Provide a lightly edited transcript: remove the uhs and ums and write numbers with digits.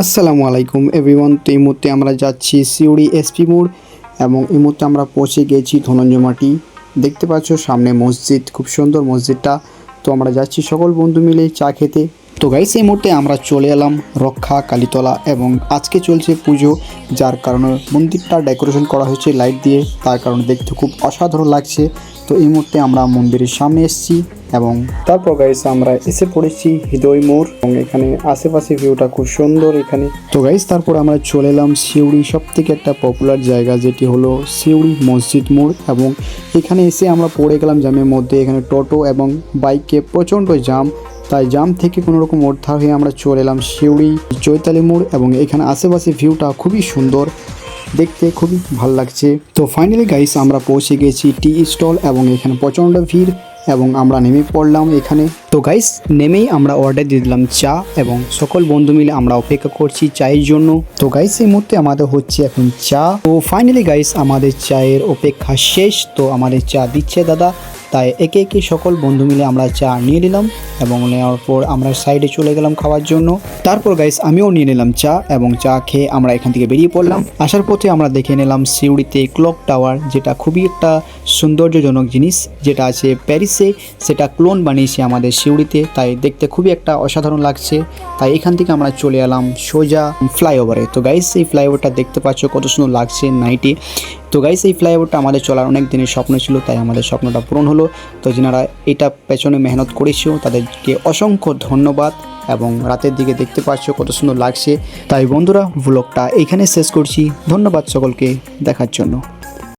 আসসালামু আলাইকুম এভরিওয়ান। তো এই মুহূর্তে আমরা যাচ্ছি সিউড়ি এসপি মোড় এবং এই মুহূর্তে আমরা পৌঁছে গেছি ধনঞ্জয় মাটি। দেখতে পাচ্ছ সামনে মসজিদ, খুব সুন্দর মসজিদটা। তো আমরা যাচ্ছি সকল বন্ধু মিলে চা খেতে। তো গাইস এই মুহূর্তে আমরা চলে এলাম রক্ষা কালীতলা এবং আজকে চলছে পুজো, যার কারণে মন্দিরটা ডেকোরেশন করা হয়েছে লাইট দিয়ে, তার কারণে দেখতে খুব অসাধারণ লাগছে। তো এই মুহূর্তে আমরা মন্দিরের সামনে এসেছি এবং তারপর গাইস আমরা এসে পড়েছি হৃদয় মোড় এবং এখানে আশেপাশে ভিউটা খুব সুন্দর এখানে। তো গাইস তারপর আমরা চলে এলাম সিউড়ি সবথেকে একটা পপুলার জায়গা, যেটি হলো সিউড়ি মসজিদ মোড় এবং এখানে এসে আমরা পড়ে গেলাম জ্যামের মধ্যে। এখানে টোটো এবং বাইকে প্রচণ্ড জাম, তাই জাম থেকে কোনো রকম উদ্ধার হয়ে আমরা চলে এলাম সিউড়ি চৈতালি মোড় এবং এখানে আশেপাশে ভিউটা খুবই সুন্দর, দেখতে খুবই ভালো লাগছে। তো ফাইনালি গাইস আমরা পৌঁছে গেছি টি স্টল এবং এখানে প্রচণ্ড ভিড় এবং আমরা নেমে পড়লাম এখানে। তো গাইস নেমেই আমরা অর্ডার দিয়ে দিলাম চা এবং সকল বন্ধু মিলে আমরা অপেক্ষা করছি চায়ের জন্য। তো গাইস এই মুহূর্তে আমাদের হচ্ছে এখন চা। তো ফাইনালি গাইস আমাদের চায়ের অপেক্ষা শেষ। তো আমাদের চা দিচ্ছে দাদা, তাই একে একে সকল বন্ধু মিলে আমরা চা নিয়ে নিলাম এবং নেওয়ার পর আমরা সাইডে চলে গেলাম খাওয়ার জন্য। তারপর গাইস আমিও নিয়ে নিলাম চা এবং চা খেয়ে আমরা এখান থেকে বেরিয়ে পড়লাম। আসার পথে আমরা দেখে নিলাম সিউড়িতে ক্লক টাওয়ার, যেটা খুবই একটা সৌন্দর্যজনক জিনিস, যেটা আছে প্যারিসে, সেটা ক্লোন বানিয়েছে আমাদের সিউড়িতে, তাই দেখতে খুবই একটা অসাধারণ লাগছে। তাই এখান থেকে আমরা চলে এলাম সোজা ফ্লাইওভারে। তো গাইস এই ফ্লাইওভারটা দেখতে পাচ্ছ কত সুন্দর লাগছে নাইটে। তো গাইস এই ফ্লাইওভারটা আমাদের চলার অনেক দিনের স্বপ্ন ছিল, তাই আমাদের স্বপ্নটা পূরণ হলো। তো যারা এটা পেছনে মেহনত করেছো তাদেরকে অসংখ্য ধন্যবাদ এবং রাতের দিকে দেখতে পাচ্ছ কত সুন্দর লাগছে। তাই বন্ধুরা ব্লগটা এইখানে শেষ করছি। ধন্যবাদ সকলকে দেখার জন্য।